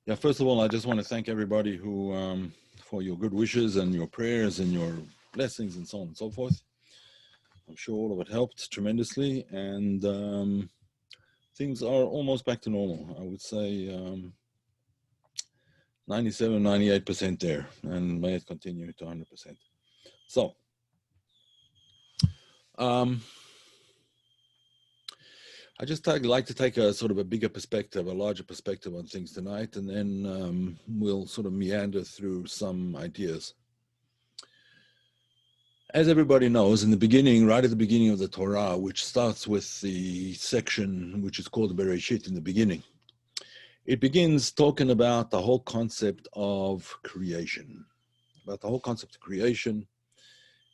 Yeah, first of all, I just want to thank everybody who, for your good wishes and your prayers and your blessings and so on and so forth. I'm sure all of it helped tremendously, and things are almost back to normal. I would say 97, 98% there, and may it continue to 100%. So, I just like to take a sort of a bigger perspective, a larger perspective on things tonight, and then we'll sort of meander through some ideas. As everybody knows, in the beginning, right at the beginning of the Torah, which starts with the section which is called Bereshit in the beginning, it begins talking about the whole concept of creation,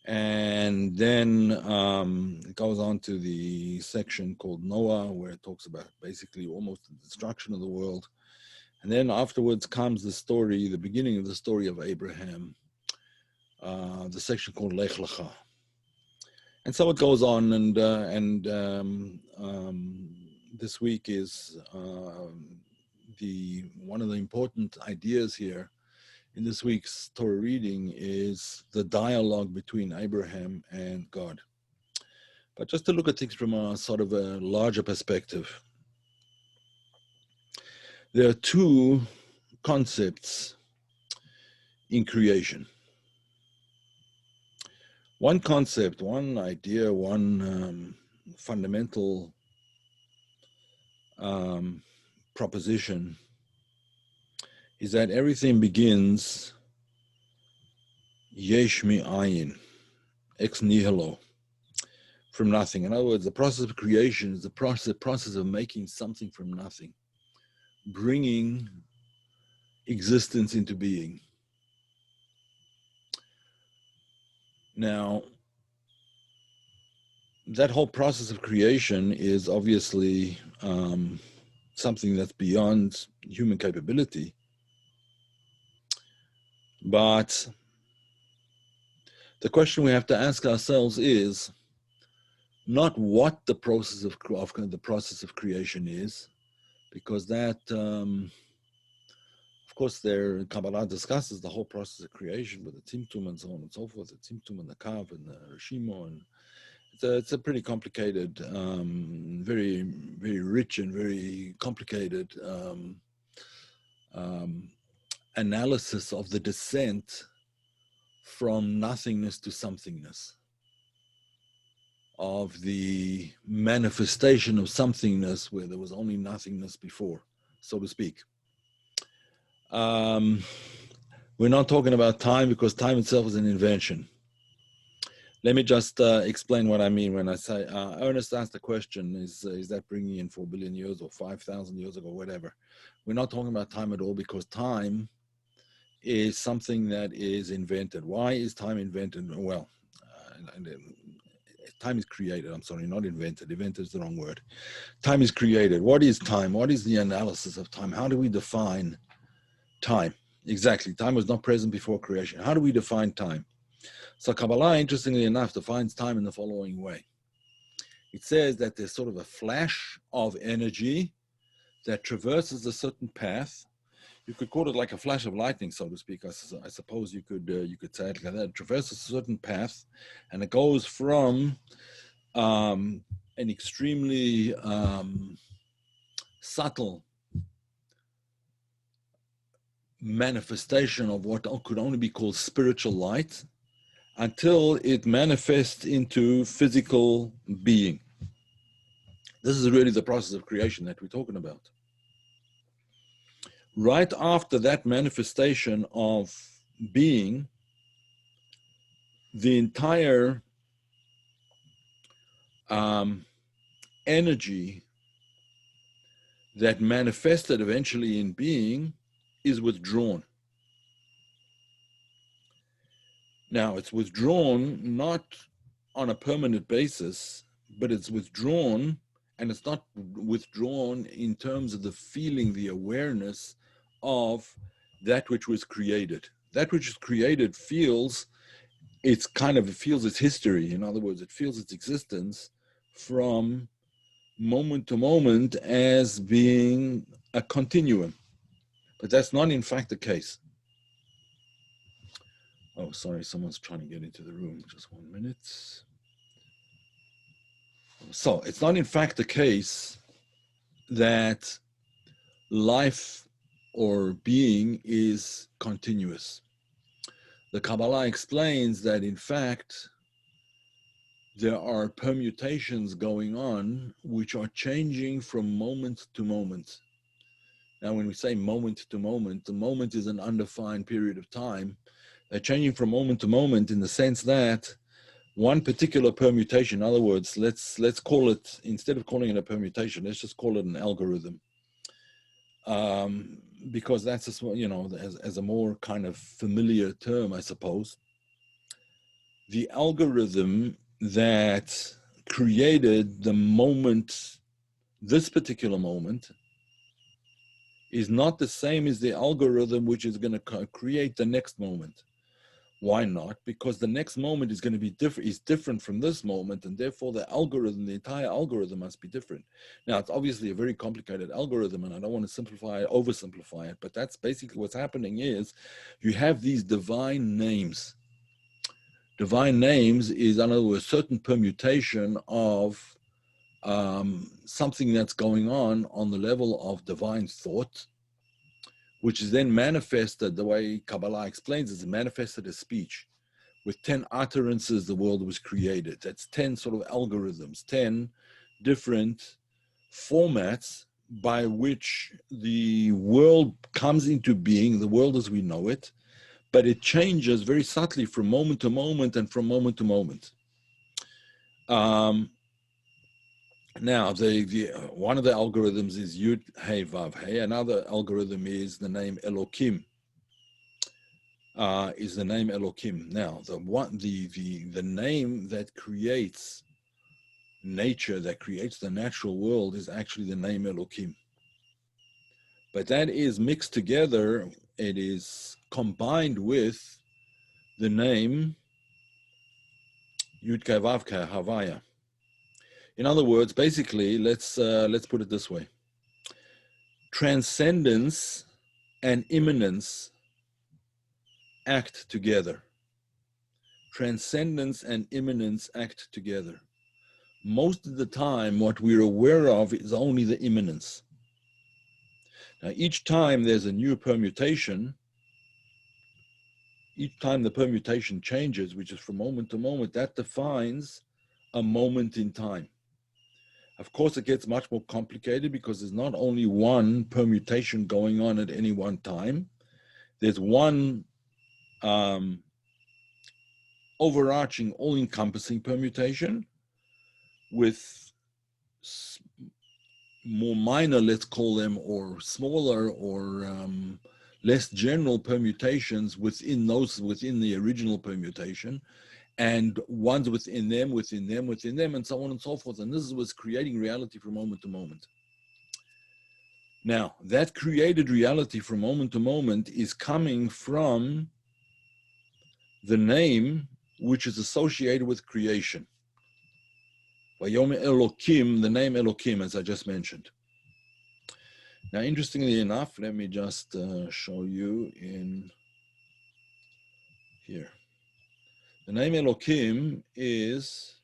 and then it goes on to the section called Noah, where it talks about basically almost the destruction of the world. And then afterwards comes the story, the beginning of the story of Abraham, the section called Lech Lecha. And so it goes on, and this week is one of the important ideas here in this week's Torah reading is the dialogue between Abraham and God. But just to look at things from a sort of a larger perspective, there are two concepts in creation. One concept, one idea, one fundamental proposition is that everything begins yesh mi'ayin, ex nihilo, from nothing. In other words, the process of creation is the process of making something from nothing, bringing existence into being. Now, that whole process of creation is obviously something that's beyond human capability. But the question we have to ask ourselves is not what the process of creation is, because that, of course, Kabbalah discusses the whole process of creation with the Tzimtzum and so on and so forth, the Tzimtzum and the Kav and the Rishimo, and it's a pretty complicated, very, very rich and very complicated analysis of the descent from nothingness to somethingness, of the manifestation of somethingness where there was only nothingness before, so to speak. We're not talking about time because time itself is an invention. Let me just explain what I mean when I say, Ernest asked the question, is that bringing in 4 billion years or 5,000 years ago, whatever. We're not talking about time at all because time is something that is invented. Why is time invented? Well, time is created. I'm sorry, not invented. Invented is the wrong word. Time is created. What is time? What is the analysis of time? How do we define time? Exactly. Time was not present before creation. How do we define time? So Kabbalah, interestingly enough, defines time in the following way. It says that there's sort of a flash of energy that traverses a certain path. You could call it like a flash of lightning, so to speak. I suppose you could say it like that. It traverses a certain path, and it goes from an extremely subtle manifestation of what could only be called spiritual light until it manifests into physical being. This is really the process of creation that we're talking about. Right after that manifestation of being, the entire energy that manifested eventually in being is withdrawn. Now, it's withdrawn not on a permanent basis, but it's withdrawn, and it's not withdrawn in terms of the feeling, the awareness of that which was created. That which is created feels its history. In other words, it feels its existence from moment to moment as being a continuum. But that's not in fact the case. Oh, sorry, someone's trying to get into the room. Just 1 minute. So it's not in fact the case that life or being is continuous. The Kabbalah explains that in fact there are permutations going on which are changing from moment to moment. Now, when we say moment to moment, the moment is an undefined period of time. They're changing from moment to moment in the sense that one particular permutation, in other words, let's call it, instead of calling it a permutation, let's just call it an algorithm. Because that's, as a more kind of familiar term, I suppose. The algorithm that created the moment, this particular moment, is not the same as the algorithm which is going to create the next moment. Why not? Because the next moment is going to be different, is different from this moment, and therefore the algorithm, the entire algorithm must be different. Now, it's obviously a very complicated algorithm, and I don't want to oversimplify it, but that's basically what's happening is you have these divine names. Divine names is, in other words, a certain permutation of something that's going on the level of divine thought, which is then manifested, the way Kabbalah explains it, is manifested as speech. With 10 utterances, the world was created. That's 10 sort of algorithms, 10 different formats by which the world comes into being, the world as we know it, but it changes very subtly from moment to moment and from moment to moment. Now, one of the algorithms is Yud Hey Vav Hey. Another algorithm is the name Elokim. Is the name Elokim. Now, the name that creates nature, that creates the natural world, is actually the name Elokim. But that is mixed together. It is combined with the name Yud Kei Vav Kei Havaya. In other words, basically, let's put it this way: transcendence and imminence act together. Transcendence and imminence act together. Most of the time, what we're aware of is only the imminence. Now, each time there's a new permutation, each time the permutation changes, which is from moment to moment, that defines a moment in time. Of course, it gets much more complicated because there's not only one permutation going on at any one time. There's one overarching, all-encompassing permutation with more minor, let's call them, or smaller, or less general permutations within the original permutation, and ones within them, and so on and so forth. And this is what's creating reality from moment to moment. Now, that created reality from moment to moment is coming from the name which is associated with creation. Vayom Elokim, the name Elokim, as I just mentioned. Now, interestingly enough, let me just show you in here. The name Elokim is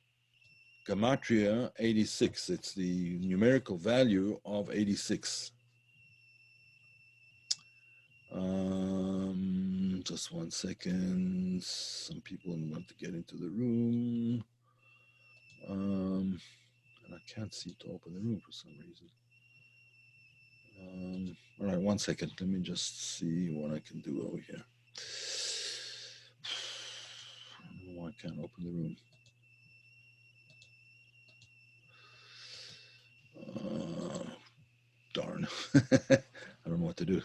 Gematria 86. It's the numerical value of 86. Just 1 second. Some people want to get into the room. And I can't seem to open the room for some reason. All right, 1 second. Let me just see what I can do over here. I don't know why I can't open the room. Darn. I don't know what to do.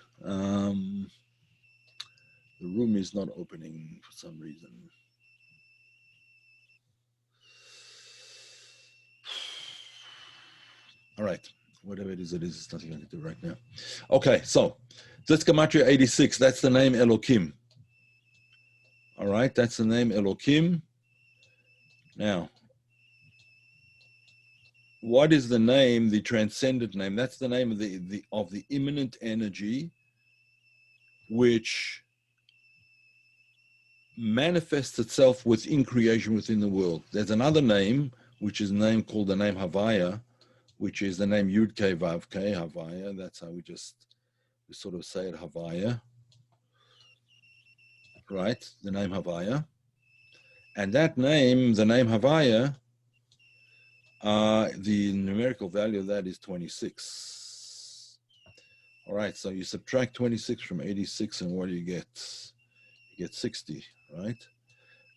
The room is not opening for some reason. All right, whatever it is, it's nothing I can do right now. Okay, so that's Gematria 86. That's the name Elokim. All right, that's the name Elokim. Now, what is the name, the transcendent name? That's the name of the imminent energy which manifests itself within creation, within the world. There's another name, which is a name called the name Havaya, which is the name Yud Kei Vav Kei, Havaya. That's how we sort of say it, Havaya, right? The name Havaya. And that name, the name Havaya, the numerical value of that is 26. All right, so you subtract 26 from 86, and what do you get? You get 60, right?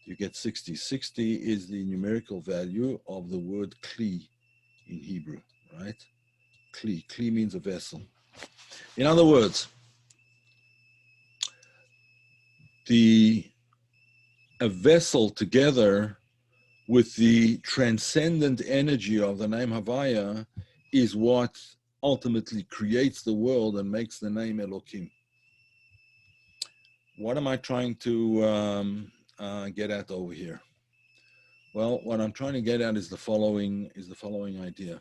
You get 60. 60 is the numerical value of the word kli in Hebrew, right? Kli. Kli means a vessel. In other words, a vessel together with the transcendent energy of the name Havaya is what ultimately creates the world and makes the name Elohim. What am I trying to get at over here? Well, what I'm trying to get at is the following idea.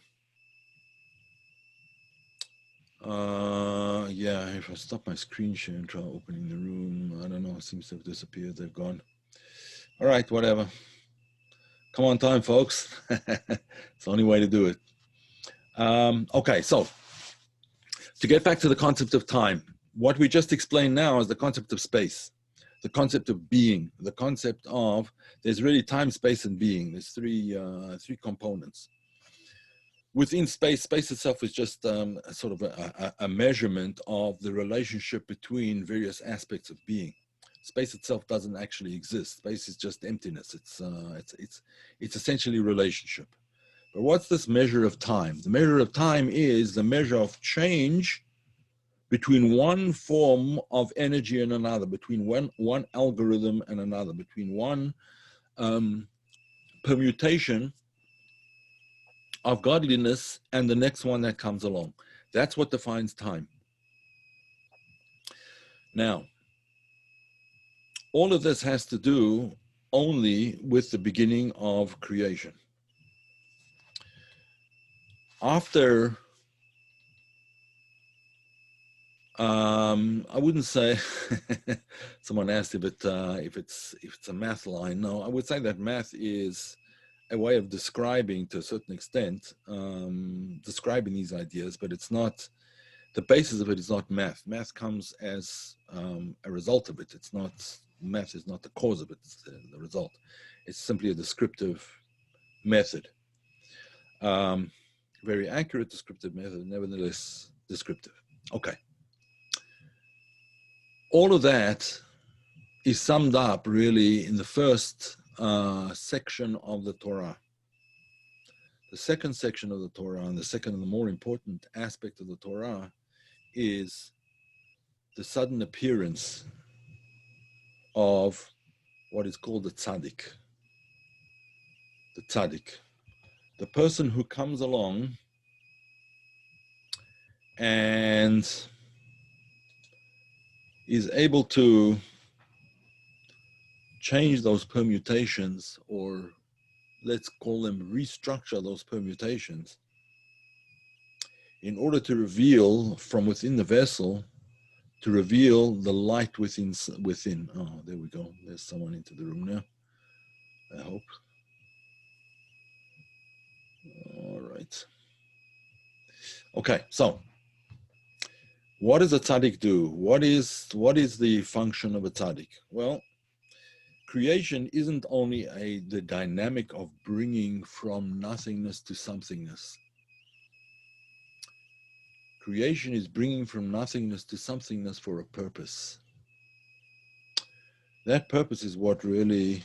Yeah, if I stop my screen share and try opening the room, I don't know, it seems to have disappeared, they've gone. All right, whatever. Come on time, folks. It's the only way to do it. Okay, so to get back to the concept of time, what we just explained now is the concept of space, the concept of being, the concept of, there's really time, space, and being. There's three components. Within space, space itself is just sort of a measurement of the relationship between various aspects of being. Space itself doesn't actually exist. Space is just emptiness. It's essentially relationship. But what's this measure of time? The measure of time is the measure of change between one form of energy and another, between one algorithm and another, between one permutation of godliness and the next one that comes along. That's what defines time. Now, all of this has to do only with the beginning of creation. After, I wouldn't say, someone asked if it's a math line. No, I would say that math is a way of describing, to a certain extent, describing these ideas, but it's not, the basis of it is not math. Math comes as a result of it. It's not, math is not the cause of it, it's the result. It's simply a descriptive method. Very accurate descriptive method, nevertheless descriptive. Okay. All of that is summed up really in the first section of the Torah. The second section of the Torah, and the second and the more important aspect of the Torah, is the sudden appearance of what is called the tzaddik. The tzaddik. The person who comes along and is able to change those permutations, or let's call them restructure those permutations, in order to reveal from within the vessel, to reveal the light within. Oh, there we go. There's someone into the room now, I hope. All right. Okay, so what does a tzaddik do? What is the function of a tzaddik? Well, creation isn't only the dynamic of bringing from nothingness to somethingness. Creation is bringing from nothingness to somethingness for a purpose. That purpose is what really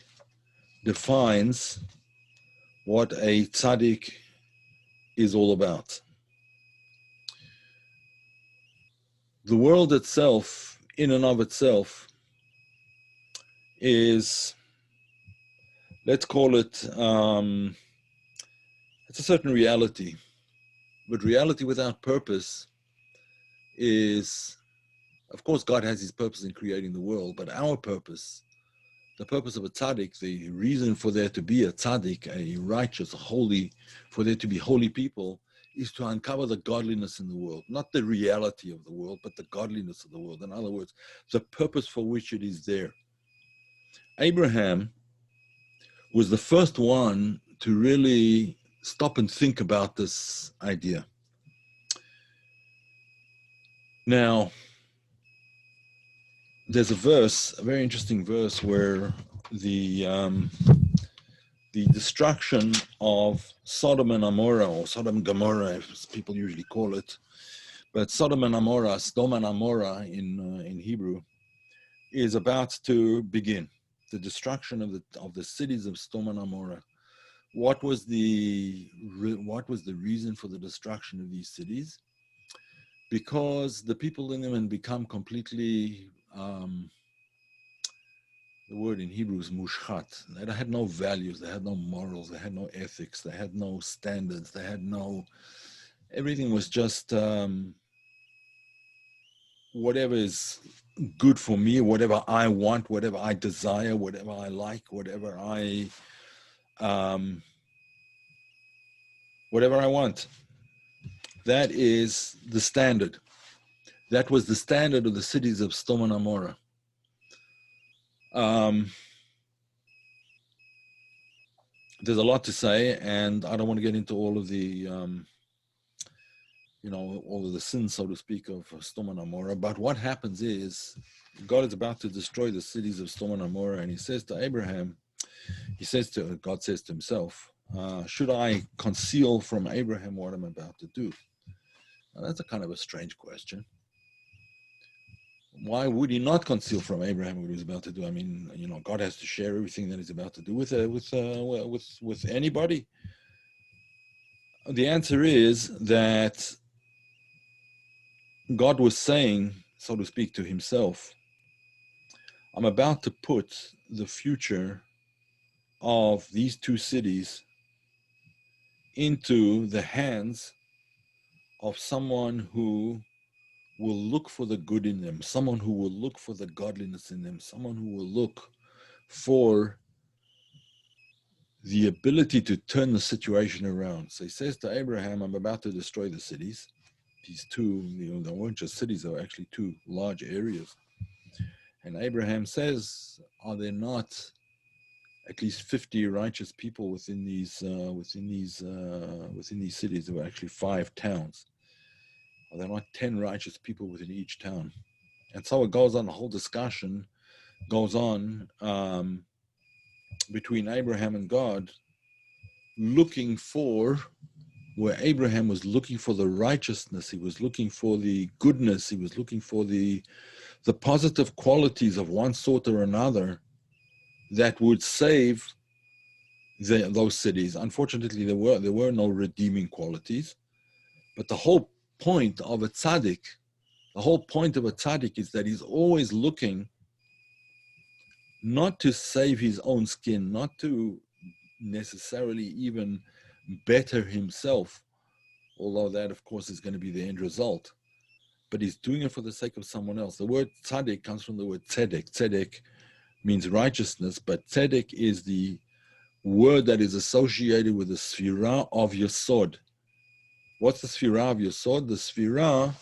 defines what a tzaddik is all about. The world itself, in and of itself, is, let's call it, it's a certain reality. But reality without purpose is, of course, God has his purpose in creating the world, but our purpose, the purpose of a tzaddik, the reason for there to be a tzaddik, a righteous, holy, for there to be holy people, is to uncover the godliness in the world, not the reality of the world, but the godliness of the world. In other words, the purpose for which it is there. Abraham was the first one to really stop and think about this idea. Now, there's a verse, a very interesting verse, where the destruction of Sodom and Amorah, or Sodom and Gomorrah, as people usually call it, but Sodom and Amorah, Sodom and Amorrah in Hebrew, is about to begin. The destruction of the cities of Sodom and Amorrah. What was the reason for the destruction of these cities? Because the people in them had become completely, the word in Hebrew is mushchat. They had no values, they had no morals, they had no ethics, they had no standards, they had no, everything was just whatever is good for me, whatever I want, whatever I desire, whatever I like, whatever I want. That is the standard. That was the standard of the cities of Sodom and Amorrah. There's a lot to say, and I don't want to get into all of the, all of the sins, so to speak, of Sodom and Amorrah. But what happens is, God is about to destroy the cities of Sodom and Amorrah, and He says to Abraham, God says to Himself, should I conceal from Abraham what I'm about to do? Now, that's a kind of a strange question. Why would He not conceal from Abraham what He's about to do? I mean, God has to share everything that He's about to do with anybody. The answer is that God was saying, so to speak, to Himself, I'm about to put the future of these two cities into the hands of someone who will look for the good in them, someone who will look for the godliness in them, someone who will look for the ability to turn the situation around. So He says to Abraham, I'm about to destroy the cities. These two, they weren't just cities, they were actually two large areas. And Abraham says, are there not at least 50 righteous people within these cities? There were actually 5 towns. Are there not 10 righteous people within each town? And so it goes on, the whole discussion goes on between Abraham and God, looking for, where Abraham was looking for the righteousness, he was looking for the goodness, he was looking for the positive qualities of one sort or another that would save those cities. Unfortunately, there were no redeeming qualities, but the whole point of a tsadik, is that he's always looking not to save his own skin, not to necessarily even better himself, although that, of course, is going to be the end result, but he's doing it for the sake of someone else. The word tzaddik comes from the word tzedek. Tzedek means righteousness, but tzedek is the word that is associated with the sphira of Yesod. What's the sphira of Yesod? The sphira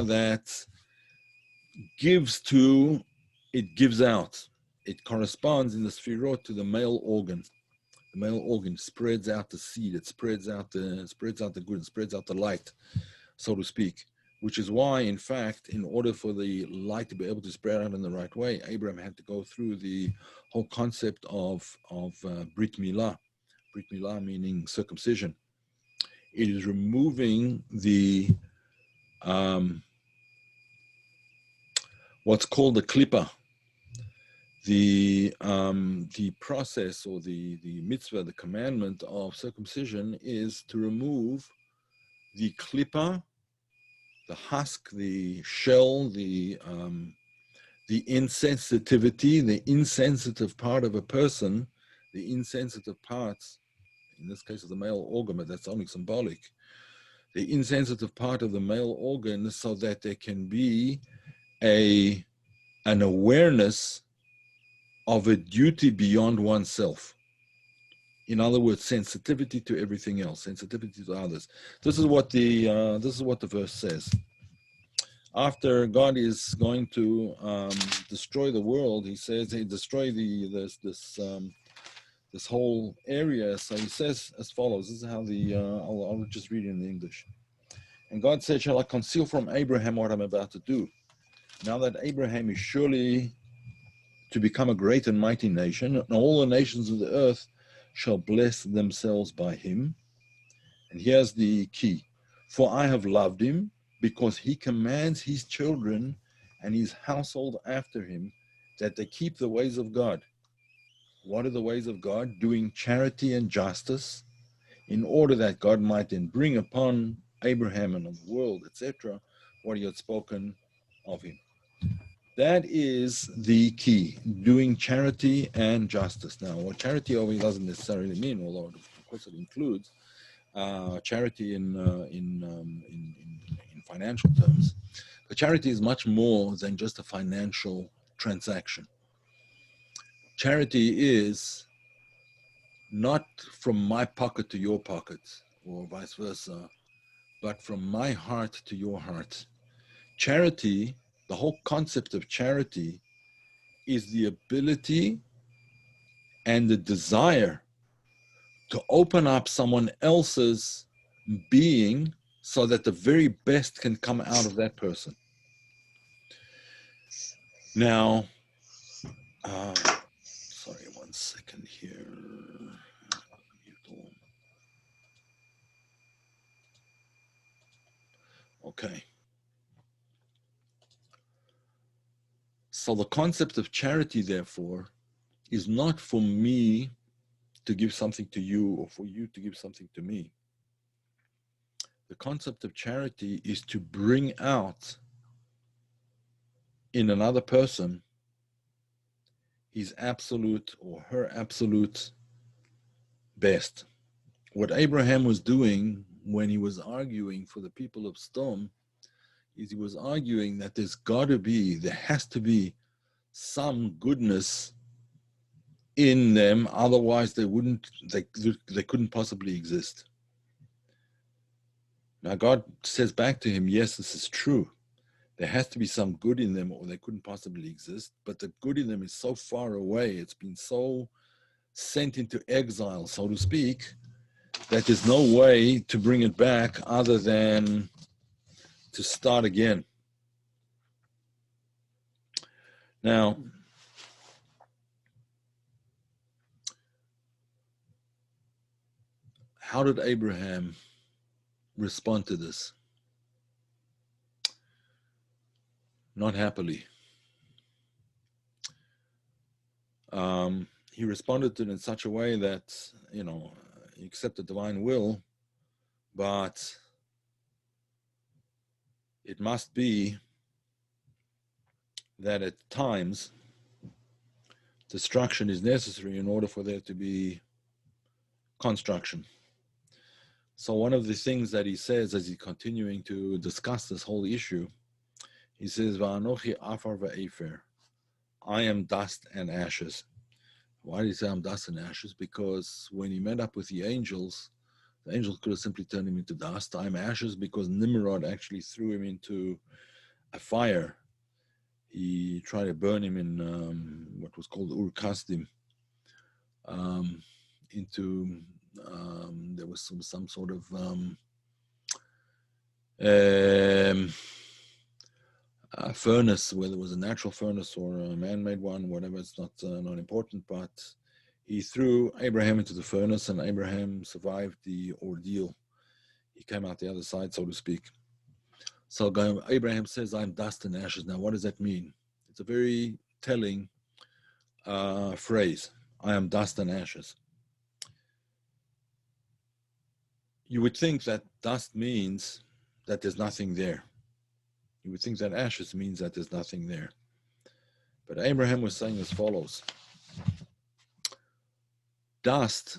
that gives to, it gives out. It corresponds in the sphirot to the male organ. The male organ spreads out the seed, it spreads out the good, it spreads out the light, so to speak. Which is why, in fact, in order for the light to be able to spread out in the right way, Abraham had to go through the whole concept of Brit Milah. Brit Milah meaning circumcision. It is removing the what's called the klippah. The process, or the mitzvah, the commandment of circumcision, is to remove the klippah, the husk, the shell, the insensitivity, the insensitive part of a person, the insensitive parts, in this case of the male organ, but that's only symbolic, the insensitive part of the male organ, so that there can be an awareness of a duty beyond oneself. In other words, sensitivity to everything else, sensitivity to others. This is what the verse says. After God is going to destroy the world, he says he destroy this whole area. So he says as follows. This is how I'll just read it in English. And God said, shall I conceal from Abraham what I'm about to do? Now that Abraham is surely to become a great and mighty nation, and all the nations of the earth shall bless themselves by him. And here's the key. For I have loved him, because he commands his children and his household after him, that they keep the ways of God. What are the ways of God? Doing charity and justice, in order that God might then bring upon Abraham and the world, etc., what he had spoken of him. That is the key, doing charity and justice. Now, what charity over doesn't necessarily mean, although of course it includes charity in financial terms. But charity is much more than just a financial transaction. Charity is not from my pocket to your pocket, or vice versa, but from my heart to your heart. Charity, the whole concept of charity, is the ability and the desire to open up someone else's being so that the very best can come out of that person. Now, sorry, 1 second here. Okay. So the concept of charity, therefore, is not for me to give something to you or for you to give something to me. The concept of charity is to bring out in another person his absolute or her absolute best. What Abraham was doing when he was arguing for the people of Sodom is he was arguing that there has to be some goodness in them, otherwise they couldn't possibly exist. Now God says back to him, yes, this is true. There has to be some good in them or they couldn't possibly exist, but the good in them is so far away, it's been so sent into exile, so to speak, that there's no way to bring it back other than to start again. Now, how did Abraham respond to this? Not happily. He responded to it in such a way that, he accepted divine will, but it must be that at times destruction is necessary in order for there to be construction. So one of the things that he says as he's continuing to discuss this whole issue, he says, Va'anochi afar va'efer, I am dust and ashes. Why did he say I'm dust and ashes? Because when he met up with the angels could have simply turned him into dust. I'm ashes because Nimrod actually threw him into a fire. He tried to burn him in what was called Ur-Kasdim. There was some sort of a furnace, whether it was a natural furnace or a man-made one, whatever, it's not important, but he threw Abraham into the furnace and Abraham survived the ordeal. He came out the other side, so to speak. So Abraham says, I'm dust and ashes. Now, what does that mean? It's a very telling phrase. I am dust and ashes. You would think that dust means that there's nothing there. You would think that ashes means that there's nothing there. But Abraham was saying as follows. Dust,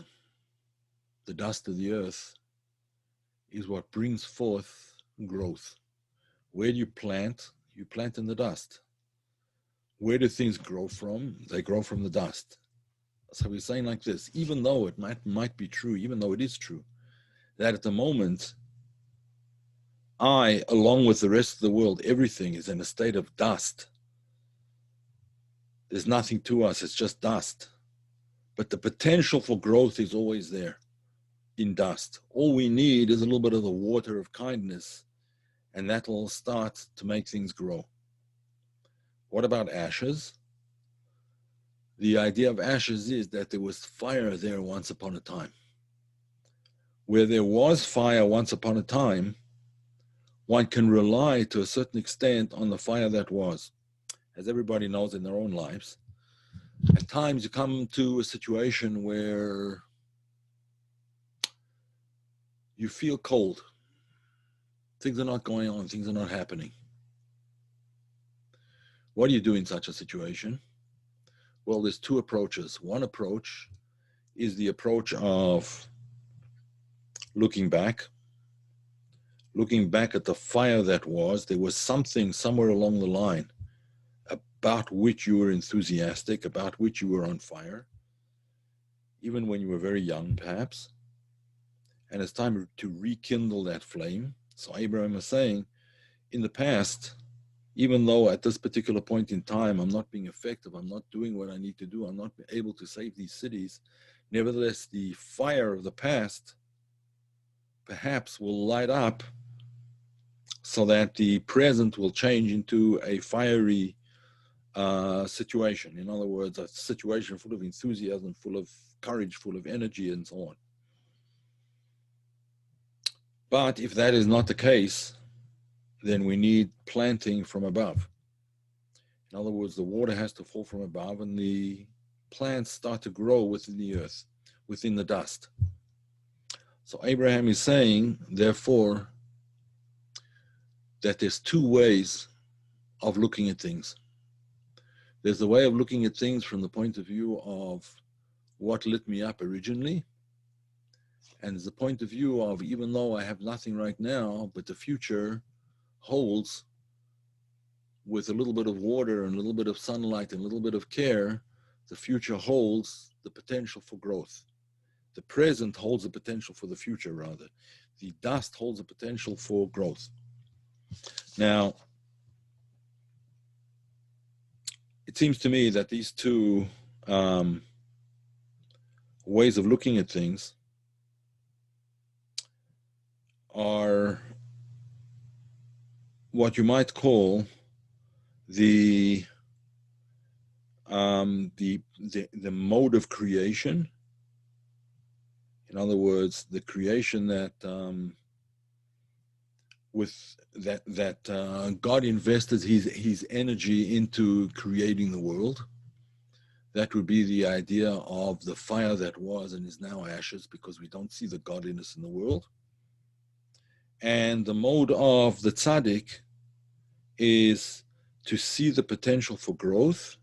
the dust of the earth, is what brings forth growth. Where do you plant? You plant in the dust. Where do things grow from? They grow from the dust. So we're saying like this, even though it might be true, even though it is true, that at the moment, I, along with the rest of the world, everything is in a state of dust. There's nothing to us, it's just dust. But the potential for growth is always there in dust. All we need is a little bit of the water of kindness, and that will start to make things grow. What about ashes? The idea of ashes is that there was fire there once upon a time. Where there was fire once upon a time, one can rely to a certain extent on the fire that was. As everybody knows in their own lives, at times you come to a situation where you feel cold. Things are not going on, things are not happening. What do you do in such a situation? Well, there's two approaches. One approach is the approach of looking back at the fire that was. There was something somewhere along the line about which you were enthusiastic, about which you were on fire, even when you were very young, perhaps. And it's time to rekindle that flame. So Abraham is saying, in the past, even though at this particular point in time, I'm not being effective, I'm not doing what I need to do, I'm not able to save these cities, nevertheless, the fire of the past perhaps will light up so that the present will change into a fiery situation. In other words, a situation full of enthusiasm, full of courage, full of energy, and so on. But if that is not the case, then we need planting from above. In other words, the water has to fall from above and the plants start to grow within the earth, within the dust. So Abraham is saying, therefore, that there's two ways of looking at things. There's the way of looking at things from the point of view of what lit me up originally, and there's the point of view of, even though I have nothing right now, but the future holds, with a little bit of water and a little bit of sunlight and a little bit of care, the future holds the potential for growth. The present holds the potential for the future, rather. The dust holds the potential for growth. Now, it seems to me that these two ways of looking at things are what you might call the mode of creation. In other words, the creation that God invested his energy into creating the world. That would be the idea of the fire that was and is now ashes, because we don't see the godliness in the world. And the mode of the tzaddik is to see the potential for growth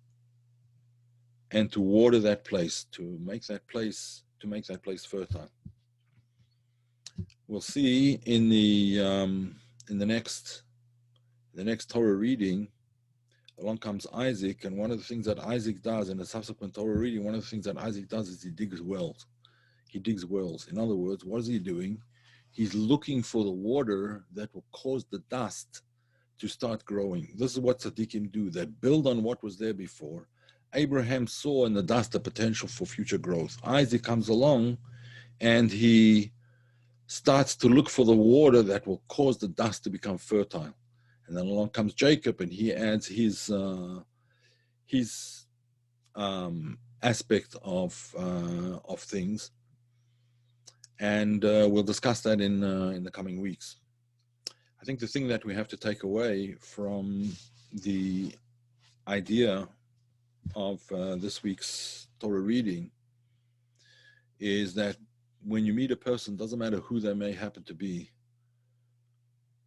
and to water that place, to make that place fertile. We'll see in the next Torah reading, along comes Isaac, and one of the things that Isaac does in the subsequent Torah reading, one of the things that Isaac does is he digs wells. He digs wells. In other words, what is he doing? He's looking for the water that will cause the dust to start growing. This is what tzaddikim do, that build on what was there before. Abraham saw in the dust the potential for future growth. Isaac comes along and he starts to look for the water that will cause the dust to become fertile. And then along comes Jacob, and he adds his aspect of things, and we'll discuss that in the coming weeks. I think the thing that we have to take away from the idea of this week's Torah reading is that when you meet a person, doesn't matter who they may happen to be,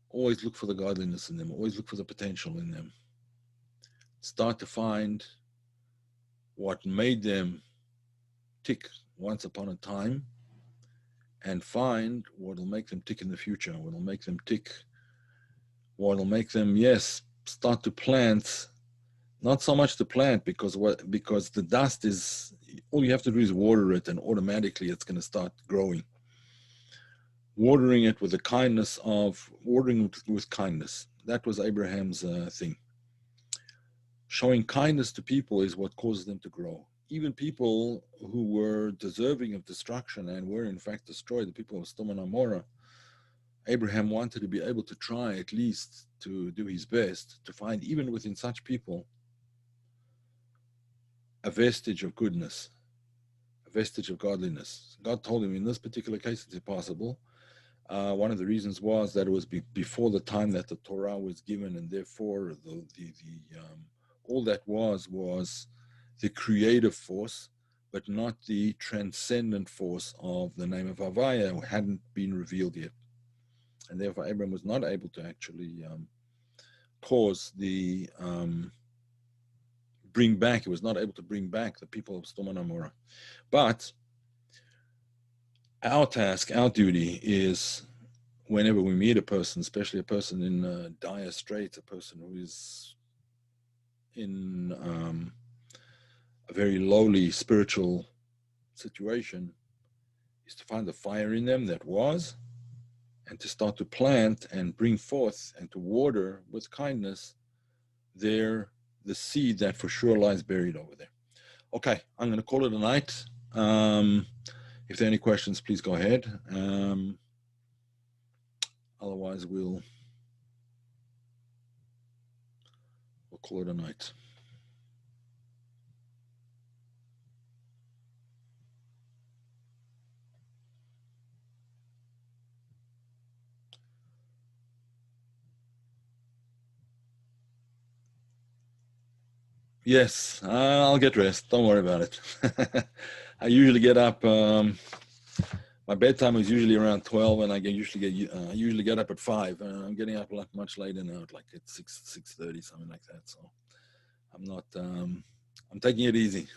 always look for the godliness in them, always look for the potential in them. Start to find what made them tick once upon a time, and find what will make them tick in the future, what will make them tick, what will make them, yes, start to plant. Not so much to plant, because the dust is, all you have to do is water it, and automatically it's going to start growing. Watering it with the kindness of, watering with kindness. That was Abraham's thing. Showing kindness to people is what causes them to grow. Even people who were deserving of destruction and were in fact destroyed, the people of Sodom and Amorah, Abraham wanted to be able to try at least to do his best to find, even within such people, a vestige of goodness, a vestige of godliness. God told him in this particular case it's impossible. One of the reasons was that it was before the time that the Torah was given, and therefore all that was the creative force, but not the transcendent force of the name of Havaya, who hadn't been revealed yet. And therefore Abraham was not able to actually cause the bring back, he was not able to bring back the people of Sodom and Amorah. But our task, our duty is, whenever we meet a person, especially a person in dire straits, a person who is in a very lowly spiritual situation, is to find the fire in them that was, and to start to plant and bring forth and to water with kindness the seed that for sure lies buried over there. Okay, I'm going to call it a night. If there are any questions, please go ahead. Otherwise, we'll call it a night. Yes, I'll get rest. Don't worry about it. I usually get up. My bedtime is usually around 12, and I usually get up at 5. I'm getting up like much later now, like at 6:30, something like that. So I'm not. I'm taking it easy.